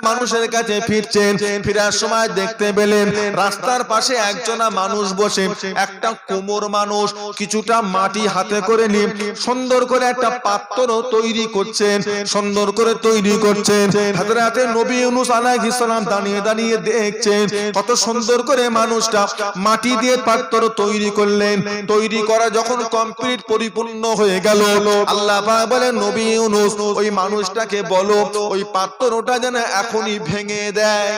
মানুষের কাছে ফিরছেন, ফেরার সময় দেখতে পেলেন রাস্তার পাশে একজনা মানুষ বসে, একটা কোমর মানুষ কিছুটা মাটি হাতে করে নিয়ে সুন্দর করে একটা পাত্র তৈরি করছেন, সুন্দর করে তৈরি করছেন। হযরতে নবী ইউনূস আলাইহিস সালাম দাঁড়িয়ে দাঁড়িয়ে দেখছেন কত সুন্দর করে মানুষটা মাটি দিয়ে পাত্র তৈরি করলেন। তৈরি করা যখন কমপ্লিট পরিপূর্ণ হয়ে গেল, আল্লাহ পাক বলেন নবী ইউনূস ওই মানুষটাকে বলো ওই পাত্রটা যেন এখনই ভেঙে দেয়।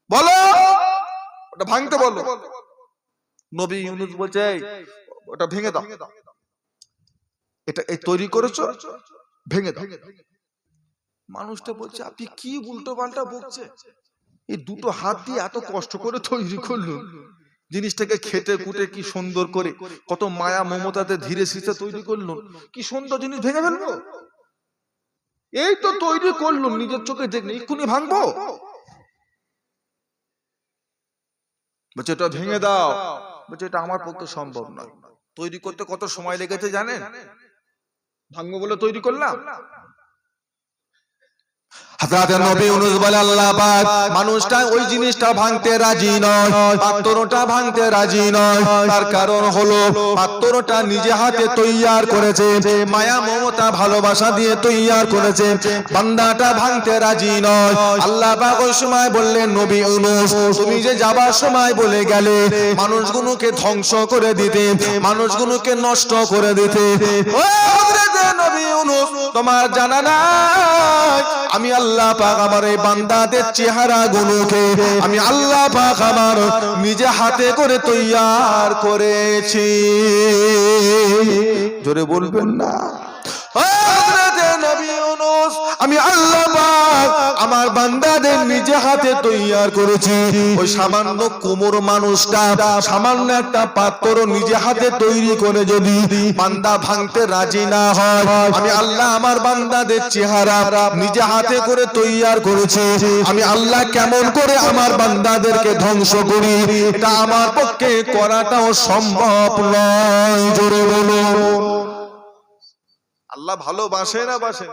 বলো, ওটা ভাঙতে বলো। নবী ইউনূস বলছে ওটা ভেঙে দাও, এটা এই তৈরি করেছো, ভেঙে দাও। মানুষটা বলছে আপনি কি উল্টো পাল্টা বকছে, এই দুটো হাত দিয়ে এত কষ্ট করে তৈরি করলো, জিনিসটাকে খেটে কুটে কি সুন্দর করে কত মায়া মমতাতে ধীরে সিসে তৈরি করলো, কি সুন্দর জিনিস ভেঙে ফেলবো? এই তো তৈরি করলো, নিজের চোখে দেখলে এক্ষুনি ভাঙবো? বলছে এটা ভেঙে দাও। বলছে এটা আমার পক্ষে সম্ভব নয়। তৈরি করতে কত সময় লেগেছে জানেন? ভাঙবো বলে তৈরি করলাম। হযরত নবী ইউনূস বলে আল্লাহ পাক মানুষটা ওই জিনিসটা ভাঙতে রাজি নয়, পাত্রটা ভাঙতে রাজি নয়। তার কারণ হলো পাত্রটা নিজে হাতে তৈয়ার করেছে, মায়া মমতা ভালোবাসা দিয়ে তৈয়ার করেছে, বান্দাটা ভাঙতে রাজি নয়। আল্লাহ পাক ওই সময় বললেন নবী ইউনূস তুমি যে যাবার সময় বলে গেলে মানুষগুলোকে ধ্বংস করে দিতে, মানুষগুলোকে নষ্ট করে দিতে, ও হযরত নবী ইউনূস তোমার জানা নাই আমি আল্লাহ পাক আমার এই বান্দাদের চেহারা গুলোকে আমি আল্লাহ পাক আমার নিজে হাতে করে তৈয়ার করেছি। জোরে বলবেন না? আমি আল্লাহ পাক আমার বান্দাদের নিজে হাতে তৈয়ার করেছি। ওই সামান্য কোমর মানুষটা সামান্য একটা পাত্র নিজে হাতে তৈরি করে যদি বান্দা ভাঙতে রাজি না হয়, আমি আল্লাহ আমার বান্দাদের চেহারা নিজে হাতে করে তৈয়ার করেছি। আমি আল্লাহ কেমন করে আমার বান্দাদেরকে ধ্বংস করি এটা আমার পক্ষে করাটাও সম্ভব নয়। জোরে বলুন। আল্লাহ ভালোবাসে না বাসে?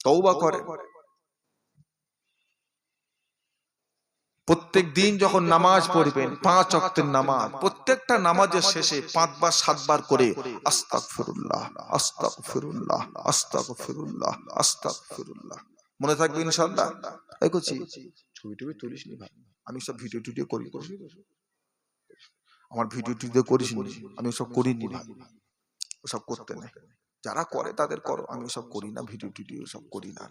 তওবা করে। প্রত্যেক দিন যখন নামাজ পড়বেন 5 ওয়াক্তের নামাজ, প্রত্যেকটা নামাজের শেষে 5 বার 7 বার করে আস্তাগফিরুল্লাহ আস্তাগফিরুল্লাহ আস্তাগফিরুল্লাহ আস্তাগফিরুল্লাহ মনে থাকবে ইনশাআল্লাহ। এই করছি ছবি টবি তুলিস নি ভাই, আমি সব ভিডিও টিডিও করি, আমার ভিডিও টিডিও করিস নি, আমি সব করিনি ভাই, ওসব করতে নেই। যারা করে তাদের করো, আমি সব করি না, ভিডিও টিডিও সব করি না।